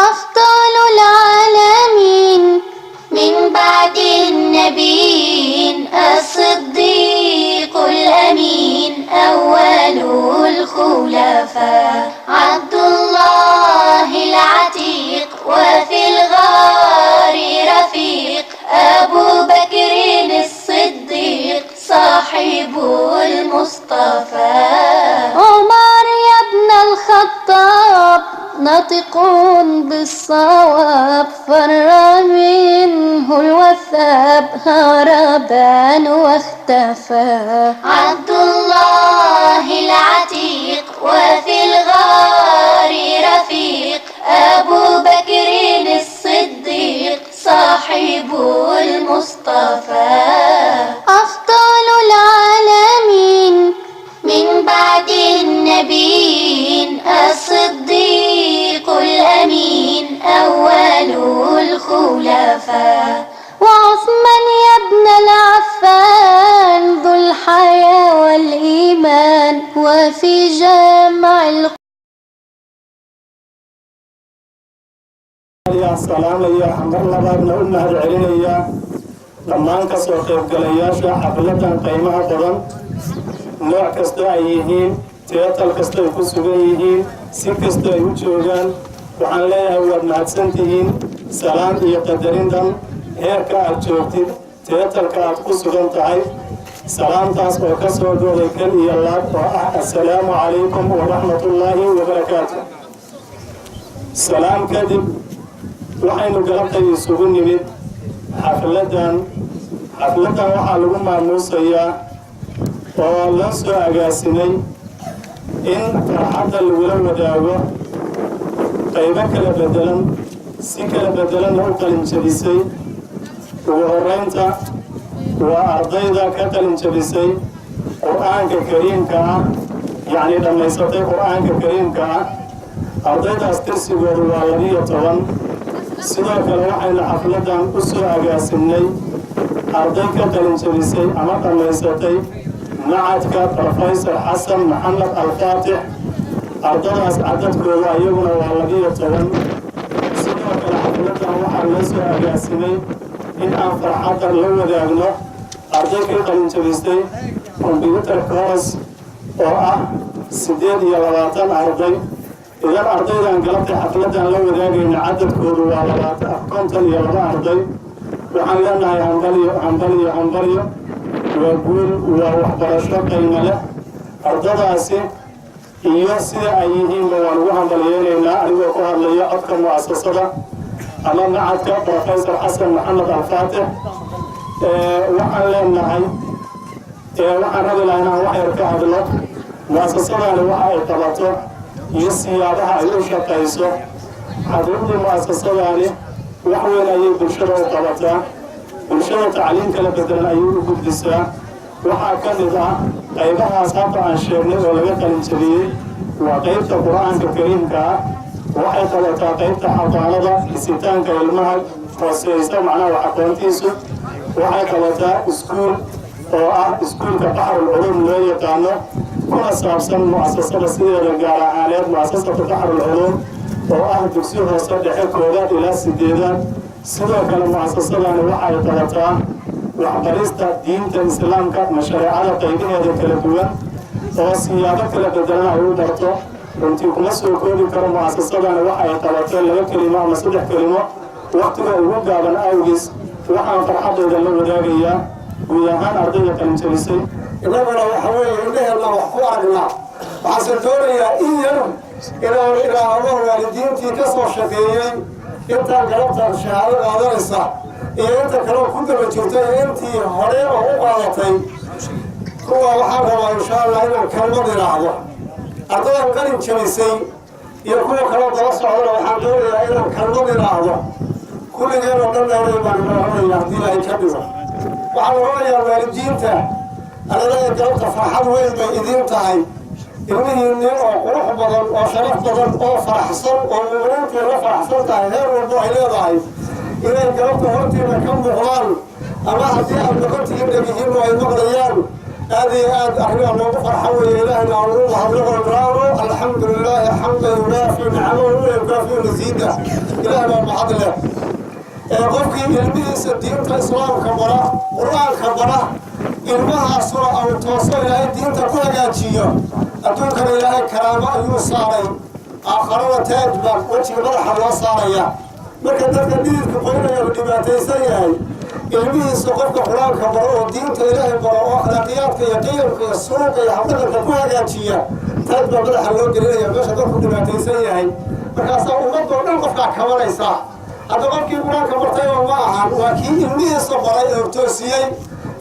أفضل العالمين من بعد النبيين الصديق الأمين أول الخلفاء عبد الله العتيق وفي الغار رفيق أبو بكر الصديق صاحب المصطفى عمر يا ابن الخطاب ناطق بالصواب فر منه الوثاب هربا واختفى عبد الله العتيق وفي الغار رفيق أبو بكر الصديق صاحب المصطفى أفضل العالمين من بعد النبيين الصديق الأمين أول الخلفاء وعثمان يا ابن العفان ذو الحياة والإيمان وفي جامع السلام يا حمد الله بن أمه العليا لما انكسر قيب قلياشا حفلة قيمها قرن نوع كستايهين تياتل كستاي كسوغيهين سي كستاي وجوغان وعن ليها هو مهدسنتهين سلام إيا قدرين دم هيركا الجوغتين تياتل كات كسوغان تعي سلام تاس وكسر دوليكال إيا الله السلام عليكم ورحمة الله وبركاته سلام كذب waxaynu galabtay isugu nimid xafladan waxaa lagu maamuusayaa oo la soo agaasimay in farxadda lagula wadaago qaybo kala bedelan si kala bedelanna u qalinjabisay ugu horreynta waa ardayda ka qalinjabisay qur-aanka kariimka ah yacni dhammaysatay qur-aanka kariimka ah ardaydaas tirsigoodu waa 12 sidoo kale waxaynu xafladan u soo agaasimnay arday ka qalinjabisay ama dhammaysatay macadka professor xasan maxamed alfaatix ardadaas cadadkooda iyaguna waa 12 sidoo kale xafladan waxaa loo soo agaasimay in aan farxadda la wadaagno arday ka qalinjabisay computer course oo ah 28 arday إذا أرضينا انقلبت حفلتها لو ذاقينا عدد كود وعلى كونتن يلغى أرضي وحن لنا عنبريو ويقول وحبر الشرق الملأ أرضها سي إيوسي أيهين وعنوها بليانينا أيوة قهر لي أذكر مؤسسة أمام عدك بروفيسور حسن محمد الفاتح وحن لنا وحن رضي لنا وحي ركاها بالله مؤسسة لوحي طلبته iyo siyaabaha ay u shaqayso xaruuntii mu'asasadaani wax weyn ayay bulshada u qabataa bulshada tacliin kala bedelan ayay u gudbisaa waxaa ka mid ah qaybahaas hadda aan sheegnay oo laga qalinjabiyey waa qaybta qur-aanka kariimka ah waxay qabataa qaybta xadaanada dhisitaanka ilmaha hooseysa macnaha wax aqoontiisu waxay qabataa iskuul oo ah iskuulka baxrul culuum loo yaqaano kuna saabsan mu'asasada sideeda gaar ahaaneed mu'asasada baxrul culuum oo ah dugsi hoose dhexe koowaad ilaa 8aad sidoo kale mu'asasadani waxay qabataa waxbarista diinta islaamka mashaariicada qaybaheeda kala duwan oo siyaabo kala bedelan ay u barto runtii kuma soo koobi karo mu'asasadani waxay qabatay 2 kelimo ama 3 kelimo waqtiga ugu gaaban awgiis waxaan farxadooda la wadaagayaa guud ahaan ardayda qalinjabisay إننا وحوي إنها الله وحوارنا وحسن دوريا إير إلى الله والدين في كسر الشقيين أنت قلبت الشهادة هذا الصح أنت كلام كنت بتشوفه أنت هريا وقالتين هو وحنا إن شاء الله إن كلمة للعظة أرضنا قرن شمسي يكون كلام درس على وحنا دوريا إن كلمة للعظة كل يوم نقدر نقول ما يهدي له كذا وحنا والدين أنا لا يجوز فرحان وين بإذن تاعي إني قروح بدل وشرف بدل أو فرح صل ومرين في رفع صل تاعي غير وضوح إلى ضعيف إذا جوز هرتي مكان بغلال أما هدي أن قلت إن بيجيب له المغريان هذه أهلا وفرحة وإلهنا وعلوه الحمد لله حمدا يوافي نعمه ويكافي مزيده إلهنا محضله قفكي ilmihiis diinta islaamka bara quraanka bara ilmaha sura aw toosay ilaahay diinta ku hagaajiyo adduunkana ilaahay karaamo ayuu saaray aakhirada taajba wajiga madaxa loo saaraya marka dadka diinka qoynaya uu dhibaataysan yahay ilmihiisa qofka quraanka bara oo diinta ilaahay bara oo akhlaaqiyadka iyo qiyamka iyo suuqa iyo habdhaqanka ku hagaajiya taajba madaxa loo gelinaya meesha dadku dhibaataysan yahay markaas ummadda oo dhan qofka kabanaysa هذا قبل كنا كبرتين وماها وكي إني صبري أرتوسيي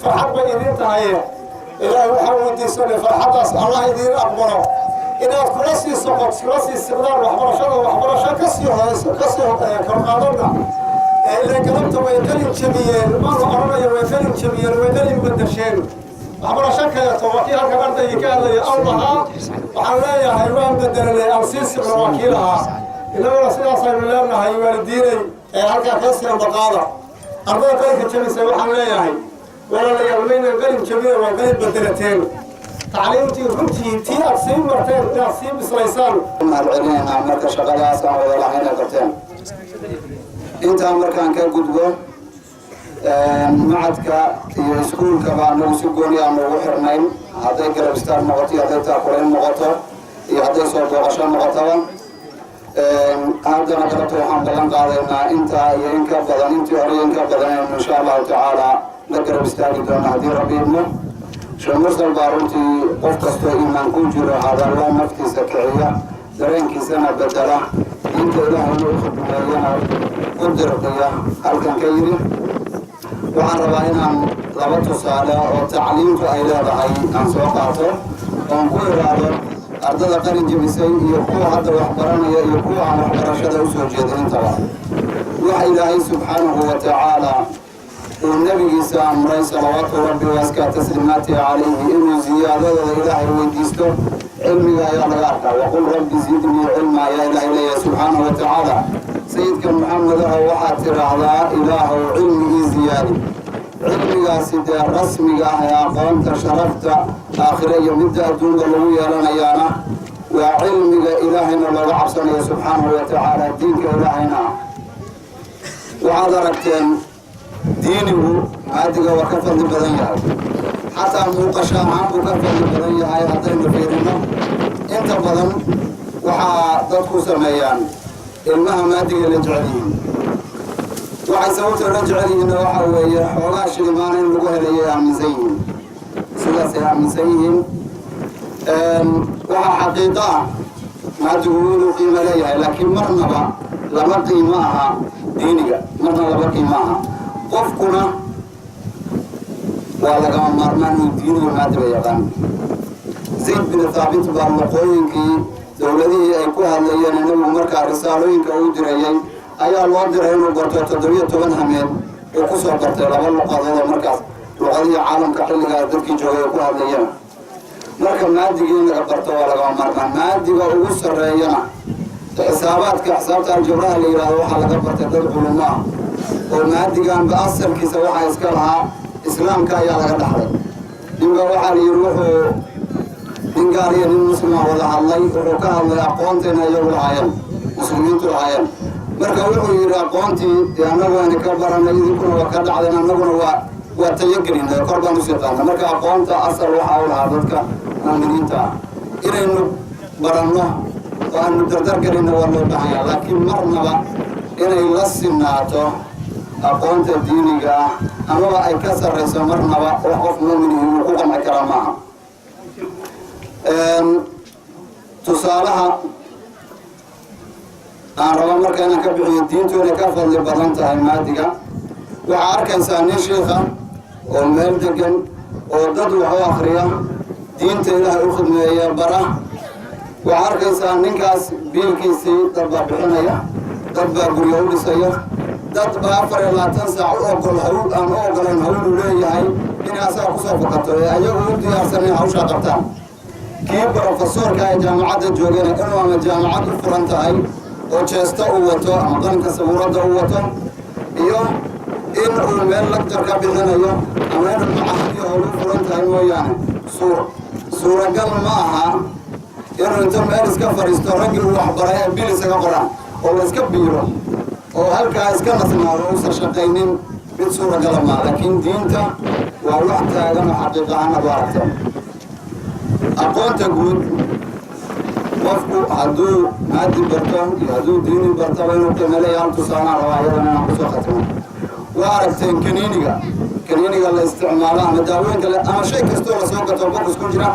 فرحت بإذن تهيئ إلهي وحاول ديسوني فرحت الله يدير أكبره إذا كرسي سقط كرسي استقرار وحبر شر كسيه كرقادنا إذا كلمت ويكلم شبيان ما أرمي ويكلم شبيان ويكلم بدشين وحبر شر كيتوكي هكذا يكاد الله وحلايا حيوان بدل أرسيس وكيلها إذا ولا سياسة لنا هاي والديني هلكا كسر بقالة أربعة كلمة كم سوى حملة هاي ولا يومين القلم كبير والقلم بدلتين تعليمتي رمتي تي أقسم مرتين تقسيم بسليسان مع العلين عمرك شغالات ولا حين قرتين أنت عمرك كان كجدوة معك يسكون كمان وسكون يا موحرنين هذا كربستان مغطي هذا تأكلين مغطى هذا صوت وعشان مغطى هذا نقطة الحمد لله قاعدنا أنت ينك بدن أنت ينك بدن إن شاء الله تعالى ذكر بستاندون هذه ربينا شو مرسل بارونتي قفت إيمان كوجر هذا الله مفتي سكعية درين كيسنا بدلا أنت إله يأخذ ملينا قدر قيا هل كان كيري وعن ربعنا لبطو صالة وتعليم فأيلا بحي عن سوقاته ونقول هذا ardada qalin jabisay iyo kuwa hadda wax baranaya iyo kuwa aan waxbarashada u soo jeedin tawa waxa ilaahay subhanahu wa ta'ala uu nabigiisa amray salawaatu rabbi wa aska taslimaati alayhi inuu ziyaadada ilaahay weydiisto cilmiga ayaa laga arkaa waqul rabbi zidni cilma ya ilaahay subhanahu wa ta'ala sayidka muhammad waxa tiraahdaa ilaahu cilmi ziyaadi cilmigaasi dee rasmiga ah ee aqoonta sharafta aakhira iyo midda adduunka lagu yeelanayaana waa cilmiga ilaahayna looga cabsanayo subxaanahu wa tacaala diinka ilaahayna waxaad aragteen diinigu maadiga waa ka fadli badan yahay xataa muuqasho ahaan buu ka fadli badan yahay haddaynu fiirino inta badan waxaa dadku sameeyaan ilmaha maadiga la jecel yihiin waxay sababta la jecel yihiin waxa weeye xoolaha shilimaan in lagu helayo aaminsan yihiin sidaasay aaminsan yihiin waxaa xaqiiqa ah maadigu inuu qiimo leeyahay laakiin marnaba lama qiimo aha diiniga marna lama qiimo aha qofkuna waa lagama maarmaan inuu diiniga maadiga yaqaan zayd bin thaabit baa waqooyinkii dowladihii ay ku hadlayeen inagu markaa risaalooyinka uu dirayay ayaa loo diray inuu barto 17 hameen oo ku soo bartay laba luqadood markaas luqadii caalamka xilliga dadkii joogay ku hadlayeen marka maadigii laga barto waa laga marmaan maadiga ugu sareeyana xisaabta aljabraha la yiraahdo waxa laga bartay dad culimo oo maadigan ba asalkiisa waxa iska lahaa islaamka ayaa laga dhaxlay dinga waxa la yiraahdo dingaariya nin muslima wada hadlay oo ka hadlay aqoonteena iyo walaayeen muslimiintu lahaayeen marka wuxuu yiri aqoontii anagu aan ka baranay idinkuna waa ka dhacday anaguna waa tayagelin korbaan u shaqaynaa marka aqoonta asal waxa uu lahaa dadka muuminiinta inaynu baranno oo aan dardar gelino waa loo baahan yahay laakiin marnaba inay la sinaato aqoonta diiniga amaba ay ka sarreyso marnaba oo qof muumin uu ku qanci kara maaha tusaalaha aan rabo marka inaan ka bixiyo diintu inay ka fadli badan tahay maadiga waxaa arkaysaa nin sheekha oo meel degan oo dad wax u akhriya diinta ilaahay u khidmeeya bara waxaa arkaysaa ninkaas biilkiisii dad baa bixinaya dad baa guryo u dhisaya dad baa 24 saac u ogol hawl aan u ogolayn hawl uu leeyahay inay asaga kusoo fokato ee ayagu u diyaarsanay hawsha qabtaan kii profesorka ee jaamacadda joogana inuu ama jaamacad u furan tahay oo jeesta uu wato ama qalinka sabuuradda uu wato iyo in uu meel lecture ka bixinayo ama inuu macahadiyo howlu furan tahay mooyaane suuragal ma aha inuu inta meel iska fadhiisto raggii uu waxbaray ee bil isaga qoraan oo la iska biiro oo halkaa iska nasnaado uusan shaqaynin mid suuragala maa laakiin diinta waa wax taagan oo xaqiiq ahaan aad u aragta aqoonta guud qofku hadduu maadi barto iyo hadduu diini bartaba inuu qiimeeleeya hal tusaanaa rabaa iyadana inaan kusoo khatimo waa aragteen kaniiniga la isticmaalo ama daawooyinka ama shay kastoo lasoo gato bokus ku jira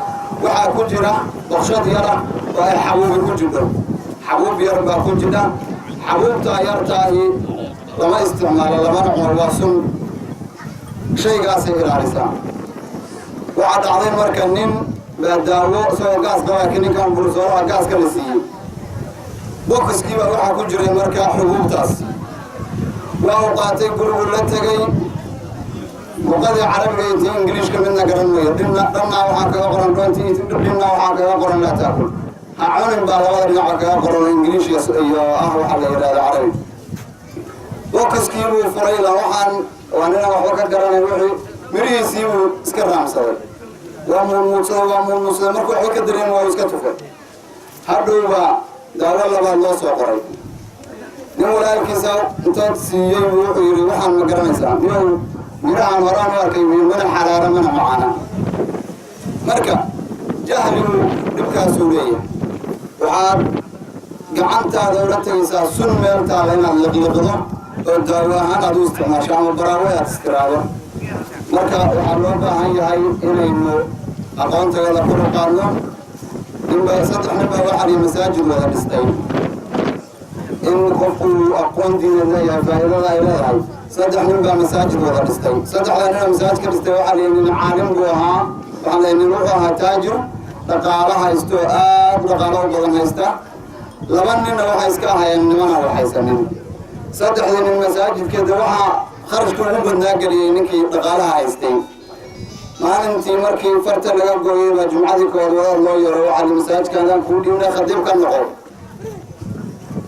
waxaa ku jira boqshad yara oo ay xabuubi ku jidho xabuub yar baa ku jidha xabuubtaa yartaahi lama isticmaalo lamana cuno waa sun shaygaasay ilaalisaa waxaa dhacday marka nin baa daawo isagoo gaas qabaa ninkan bursooraha gaaska la siiyey bokiskiiba waxaa ku jiray markaa xubuubtaas waa uu qaatay gurigu la tegey luqadii carabiga iyo tii ingiliishka midna garan mayo dhannaa waxaa kaga qoran dhinna waxaa kaga qoran laa taakul ha cunin baa labada dhinaca kaga qoran ingiliish iyo waxaa la yidhahda carabi bokiskii buu furay waa nina waxba ka garanay wixii mirihiisii buu iska raamsaday waa muulmuulsaday markuu waxba ka dareen waa iska tufay hadhowbaa daawo labaad loo soo qoray nin walaalkiisa intood siiyey buu wuxuu yidhi waxaan ma garanaysaa niyow midhahaan horaan u arkay mana xaraara mana macaana marka jahligu dhibkaasuu leeyahay waxaad gacantaada ula tegaysaa sun meel taala inaad liqliqdo oo daawo ahaan aad u isticmaasho ama baraawe aad istiraado marka waxaa loo baahan yahay inaynu aqoontagada kula qaadno saddex nin baa waxaa masaajid wada dhistay in qofku aqoon diineed leeyahay faa'iidada ay leedahay saddex nin baa masaajid wada dhistay saddexda nin oo masaajid ka dhistay waxaa lihi nin caalim buu ahaa waxaan leeyahay nin wuxuu ahaa taajir dhaqaalo haysto oo aad dhaqaalo u badan haysta laba ninna waxay iska ahayeen nimana waxaysanin saddexdii nin masaajidkeeda waxaa kharashka ugu badnaa geliyey ninkii dhaqaalaha haystay maalintii markii farta laga gooyey baa jumcadii kood wadaad loo yaro waxaa li masaajidkaadaan kuu dhiibna khadiib ka noqo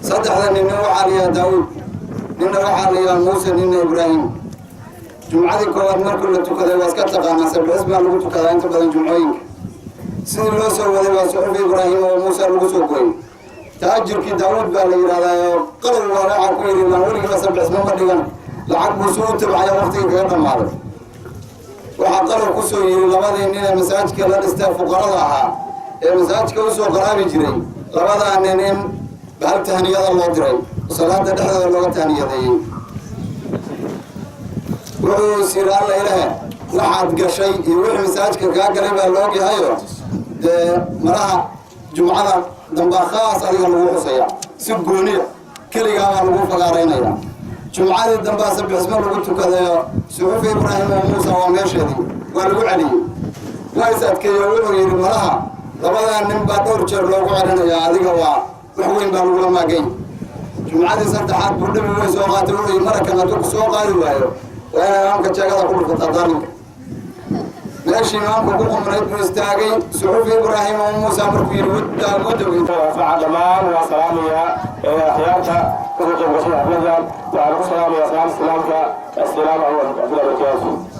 saddexda ninna waxaa liyaa daawuud ninna waxaa liyaa muuse ninna ibraahim jumcadii koowaad markii la tukaday waa iska taqaanaa sabcis baa lagu tukadaa inta badan jumcooyinka sidii loo soo waday waa suxufi ibraahim oo muuse lagu soo gooyey taajirkii daawuud baa la yidhahdaa oo qalab waa waxaa ku yidhi waan weligiiba sabcis mama dhigan lacag buu suu tabcaya waqtigii kaga dhammaaday waxaa qalab ku soo yidhi labadii nin ee masaajidka la dhistay fuqarada ahaa ee masaajidka u soo qaraabi jiray labadaa nin in hal tahniyada loo diray salaada dhexdooda looga tahniyadeeyey wuxuu is yidhi alla ilahe waxaad gashay iyo wixii masaajidka kaa galay baa la ogyahayo dee malaha jumcada dambaa khaas adiga lagu xusaya si gooniya keligaa baa lagu fagaaraynaya jumcadii dambaa sabixismo lagu tukadayo suxufi ibraahim oo muusa waa meesheedii waa lagu celiyey waa is adkeeyo wuxuu yidhi malaha labadaa nin baa dhowr jeer loogu celinayaa adiga waa wax weyn baa lagula maagay jumcadii saddexaad buu dhabi weyn soo qaatay wuxuu yidhi marakan hadduu ku soo qaadi waayo waa inay imaamka jeegada ku dhufataa daalinka meeshii imaamka ku qumnayd buu istaagay suxufi ibraahim oo muusa markuu yidhi wafaca dhammaan waa salaamaya akhyaarta ugu qaybgashay xafladan waxaan ku salaamaya salaam islaamka assalaamu calaykum warahmatullahi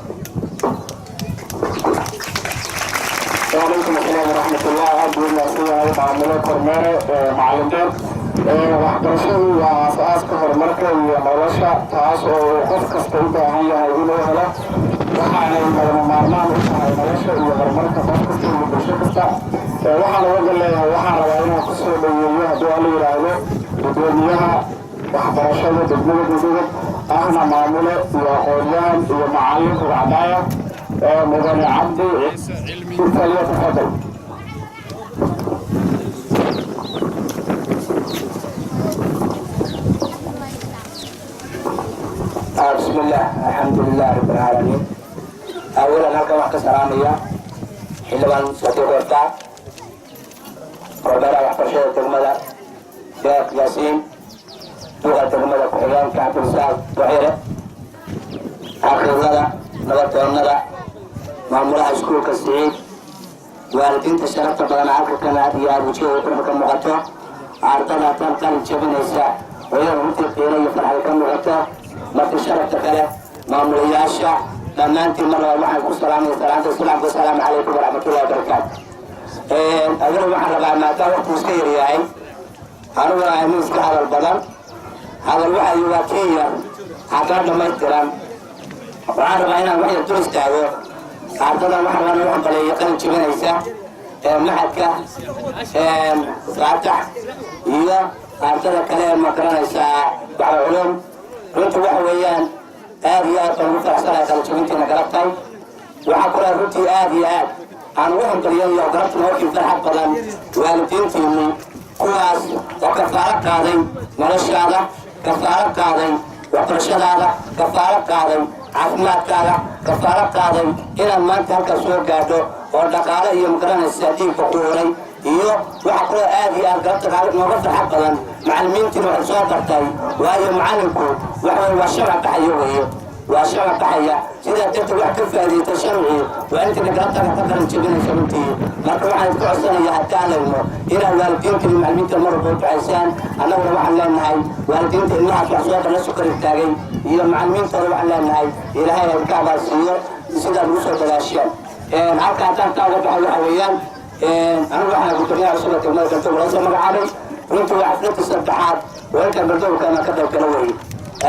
وعليكم السلام ورحمة الله وبركاته. معاملة كرمانة معلمين waxbarashadu waa aasaaska horumarka iyo nolosha taas oo qof kasta u baahan yahay inuu helo waxaanay lagama maarmaan u tahay nolosha iyo horumarka qof kasta iyo bulsho kasta waxaan uga leeyahay waxaan rabaa inaan kusoo dhaweeyo haddii waa la yidhaahdo gudoomiyaha waxbarashada degmada gudubad ahna maamule iyo aqoonyahan iyo macalin rugcadaaya mudane cabdi falyatafadal. بسم الله الحمد لله رب العالمين. أولا هلكا وحكا سلامية حلوان صديق ورطا ربنا وحبرشة التغمدة شيخ ياسين لغة التغمدة كحيان كعب الإسلام وحيرة آخر الغدا نبت والنغا معمولة سكول كالسعيد والدين تشرفت بدنا عالك كان يا أبو شيء وكرمك المغطى عرضنا تنقل الجبن إسراء ويوم ممتل قيلة يفرح لك المغطى markii sharafta kale maamulayaasha دمانتي مرة واحد والسلام والسلام عليكم ورحمة الله وبركاته. أقول واحد ربع ما توقف مسكير ياي أنا وراي مسك على البدن هذا الواحد يواكيه عقاد ما يترام وعارف أنا واحد ترست هذا عقاد واحد أنا واحد قليل يقل شبنا يسا محك فاتح إذا عقاد كلام مكرنا يسا بعض علوم runtii waxa weeyaan aad iyo aad ugu faraxsanahay qalabintiina galabtay waxa kula runtii aad iyo aad aan ugu hambalyeeyo galabta markii farxad badan waalidiintiinni kuwaas oo kafaalo qaaday noloshaada kafaalo qaaday waxbarashadaada kafaalo qaaday caafimaadkaaga kafaalo qaaday inaad maanta halkaas soo gaadho oo dhaqaale iyo magaranaysa diinka ku horay iyo waxa kula aad iyo aad galabta nooga farxad badan macallimiintiina waxay soo bartay waayo macallinku waa sharci baxayo weeye waa sharci baxaya sidaa darteed wax ka faa'iidaysta sharci waa inta galabtaada ka qaran jebinaysa runtii marka waxaan ku codsanayaa haddaan leyno inaad waalidiinta iyo macallimiinta mar walba baxaysaan annaguna waxaan leenahay waalidiinta ilmahaas wax soo dhan la sukari taagay iyo macallimiintooda waxaan leenahay ilaahay ay ka abaarsiiyo sidaad ugu soo dadaasheen halka haddaan kaa uga baxay waxa weeyaan anigu waxaan gudoomiyaha cusub ee degmada galdow loo soo magacaabay runtii waa xafladii saddexaad weelka galdowkana ka qaybgala weeye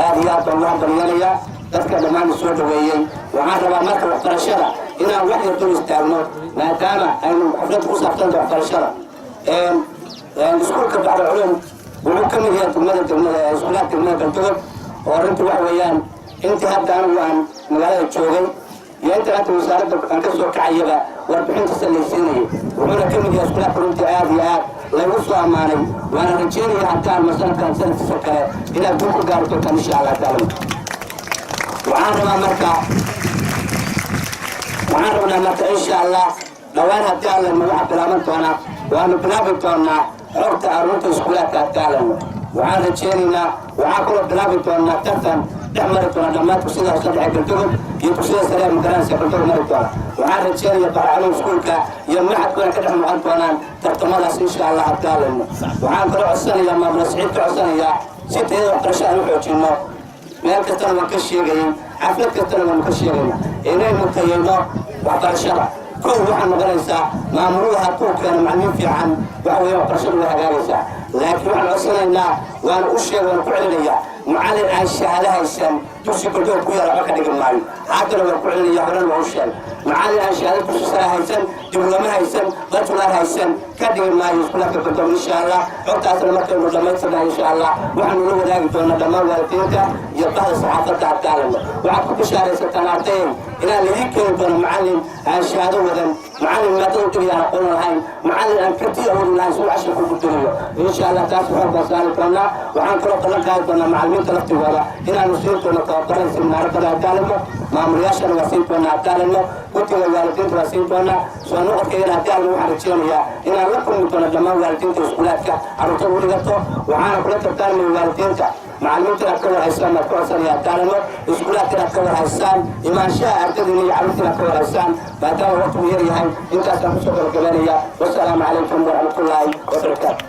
aad iyo aad baan ugu hambalyeelayaa dadka dhammaan soo dhaweeyey waxaan rabaa marka waxbarashada inaan wax yar dul istaagno maadaama aynu xaflad ku saabsanta waxbarashada iskuulka baxda culum wuxuu ka mid yahay degmada iskuulaha degmada galdow oo runtii waxa weeyaan intii hadda anigu aan magaalada joogay iyo inta hadda wasaaradda aan ka soo kacayaba warbixintiisa laysiinayay wuxuuna ka mid yahay iskuulaha runtii aad iyo aad lagu soo ammaanay waana rajeynaya haddaan masanadkan sanadkiisa kale inaad dul ku gaari doontaan insha allah taala waxaan rabnaa marka insha allah dhawaan haddii allana waxaa bilaaban doonaa waanu bilaabi doonaa xogta aruurta iskuulaadka haddii allana waxaan rajeynaynaa waxaa kaloo bilaabi doonaa tartan dhex mari doona dhammaan dugsiyada hoose dhexe galdogob iyo dugsiyada sare ee magaranaysa galdogob mari doona waxaan rajeynaya baracalum iskuulka iyo maxadkuna ka dhex noqon doonaan tartamadaas insha allah haddii allana waxaan kaloo codsanayaa maamula siciid ka codsanayaa si tayada waxbarasho aan u xoojino meel kastana waan ka sheegayay xaflad kastana waanu ka sheegayna inaynu tayayno waxbarashada kow waxaa noqonaysaa maamuluhu hadduu keeno macallimiin fiican waxa weeye waxbarashadu way hagaagaysaa laakiin waxaan codsanaynaa waana u sheegay waana ku celinayaa macallin aan shahaado haysan dugsi galdow ku yara waxba ka dhigi maayo haddana waan ku celinaya horena waa u sheegay macallin aan shahaado dugsi sare haysan diblooma haysan bachelor haysan ka dhigi maayo iskuulaadka galdow insha allah xogtaasna markaynu dhammaystirnaa insha allah waxaanu la wadaagi doonaa dhammaan waalidiinta iyo bahda saxaafadda adkaalana waxaad ku bishaaraysataan ardayay inaan laidin keeni doono macallin aan shahaado wadan macallin maadada keliya aan aqoon lahayn macallin aan karti awoodi lahayn si uu cashirka ugu diriyo insha allah taas waxaan baan saari doonaa waxaan kaloo ballan qaadi doonaa macallimiinta laftigooda inaanu siin doono tababaran seminaaradana adkaalano maamulayaashana waa siin doonaa adkaalano guddiga waalidiinta waa siin doonaa soo noqodkayana adkaalana waxaan rajeynayaa inaan la kulmi doono dhammaan waalidiinta iskuulaadka carruurtada u dhigato waxaana kula tartaarmaya waalidiinta macallimiinta aad ka warhaysaan aad ku codsanaya adkaalano iskuulaadkana aad ka warhaysaan imaanshaha ardadiina iyo carruurtiina aad ka warhaysaan maadaama waqtigu yar yahay intaasaan kusoo gabagabanaya wasalaamu calaykum waraxmatullaahi wabarakaatu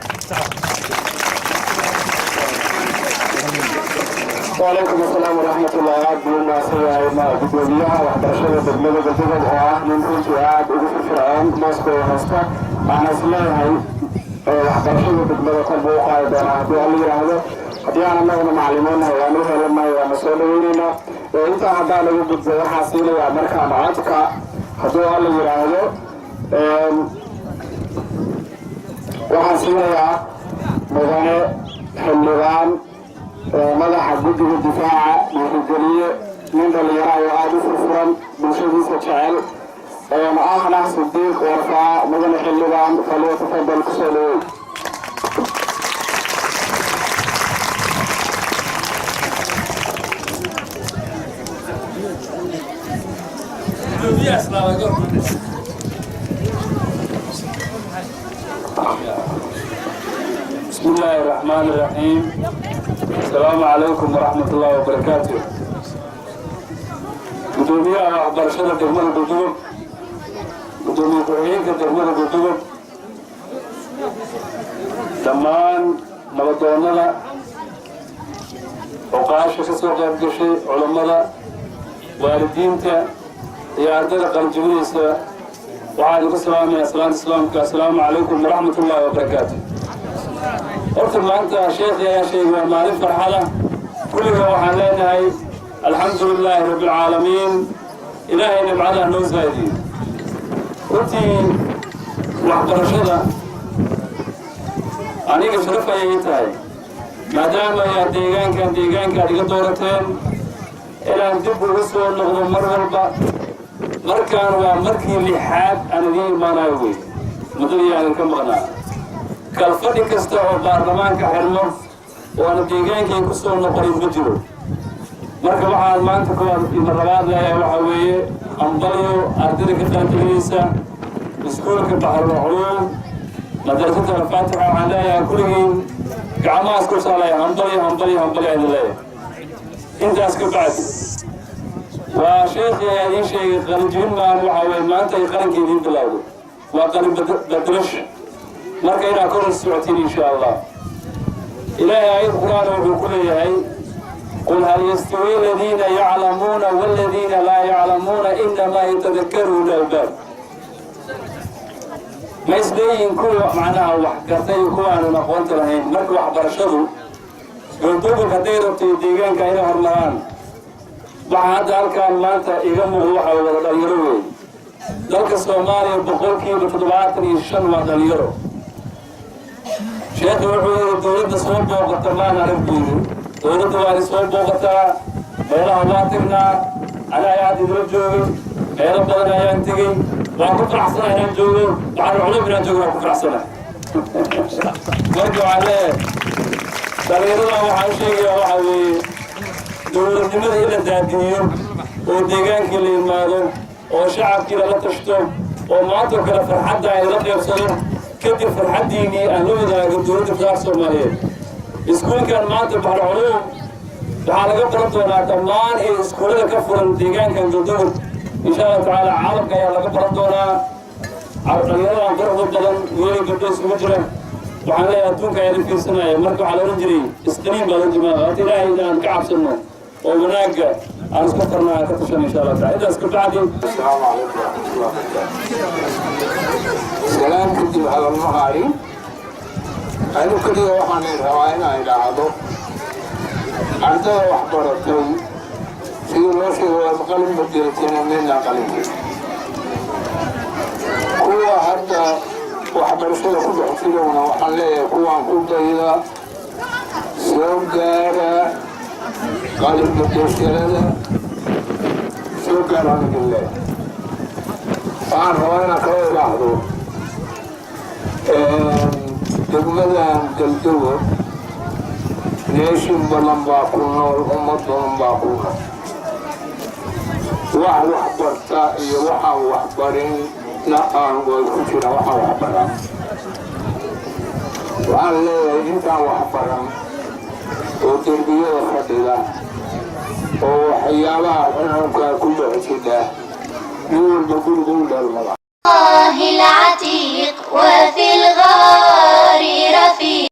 وعليكم السلام ورحمة الله عبدالله سيئة ما قدوميها وحبرشة دقمة قدومة وآهلين كنت عاد أقول فرعون ماسكو وهستا معنا سلاحي وحبرشة دقمة قلبه وقايدة عبدالله اللي هذا ديانا نغنى معلمونا وانوها لما ومسؤوليننا وانت عبا لو قد زي حاسيني وامركا معاتك هدوها اللي هذا وحاسيني مغنى حلوان madaxa guddiga difaaca dhiirigeliye nin dhalinyaro oo aada u furfuran bulshadiisa jecel ahna sidiiq warfaa mudane xildhibaan falyatafadal kusoo dhaweey بسم الله الرحمن الرحيم السلام عليكم ورحمة الله وبركاته. قدوميها وحبرشة دقمة القدوم قدومي كوحيين كدقمة القدوم دمان نبطونا وقاشة كسوة قد قشي علماء والدينتا يا أردنا قنجبيسة وعليكم السلام يا السلام عليكم ورحمة الله وبركاته. قلت ما أنت شيخ يا شيخ ما عرف فرحة كلها وحلينا هاي الحمد لله رب العالمين إلهي نبعنا نوزايدين. قلت وحبر شذا أنيك شرفة يتاي ما دام يا ديغان كان دورتين إلى أن تبقوا وسوى النغض مرة مركان ومركي لحاد أنا دي ما ناوي مدري يعني كم غنى كالفدي كستوى بارلمان كحرمه وأنا ديغان كان كسوى النقري مجرو مركب waxaan maanta ku marlabaad leeyahay waxa weeye ambalyo ardayda ka qaanjileysa iskuulka Baxar Culuum madrasada Al-Fatiha waxaan leeyahay kulligiin gacmaha isku saalayaan ambalyo leeyahay intaas ka bacdi waa sheekh yaadiin sheegay qalinjibin maan waxa weeye maanta ay qalinkeedii bilowdo waa qalin badalash marka inaa kor socotiin insha Allah ilaahay ayad quraan wuxuu ku leeyahay قل هل يستوي الذين يعلمون والذين لا يعلمون إنما يتذكروا الألباب ما يسلين كل معناها وحكرتين كوانا نقوانت لهين مركو وحبرشدو قلتوك كثيرا تيديغان كاينة هرمان وحاد هالكان مانتا إيغمو روحا وغدا يروي ذلك الصومالي بقول كيلو تدبعاتني الشنوة داليرو شيخ وحوه دولد صوب وقتمان عربيني دولة واري صوب بوغتا ميلا هواترنا أنا يادي دول جوغي ميلا بدن أيان تيجي وأنا كفر حسنا هنا جوغي وعلى العلوم هنا جوغي وأنا كفر حسنا مرجو عليه تغييرنا وحان شيء وحاوي دولة نمر إلى داديو وديغان كلي المالو وشعب كلا لا تشتم ومعطو كلا فرحاد داعي لا يبصرون كدي فرحاد ديني أهلو إذا دولة بخار سوماليين iskuul kan maanta Baxar Culuum waxaa laga baran doonaa dhammaan iskuulada ka furan deegaankan Galdood insha Allah taala caalamka ayaa laga baran doonaa dhalinyarada quruxda badan weelay gabdho isugu jira waxaan leeyahay adduunka ayaan fiirsanaya marka waxaa la oran jiray isqaniin baa la jimaa haddii ilaahay inaan ka cabsano oo wanaaga aan isku qarnaa ka tashan insha Allah taala intaas ka bacdi assalaamu calaykum warahmatullahi wabarakatuh salaam kadib ala mahari أنا كل يوم أنا رواينا إلى هذا أنت وحبرتي في نفس القلم بدلتين من القلم هو حتى وحبرتي كل حفلنا وحلي هو كل إذا سوغارا قلم بدلتين سوغارا من الله فأنا رواينا كل إلى هذا degmadan Galdood neeshin badan baa ku nool ummad badan baa ku nool wax barta iyo waxaan waxbarin na aan way ku jira waxaan waxbaran waxaan leeyahay intaan waxbaran oo derbiyada fadhida oo waxyaabaha xununkaa ku dhex jira nin walba guriga u dhalmada العتيق وفي الغار رفيق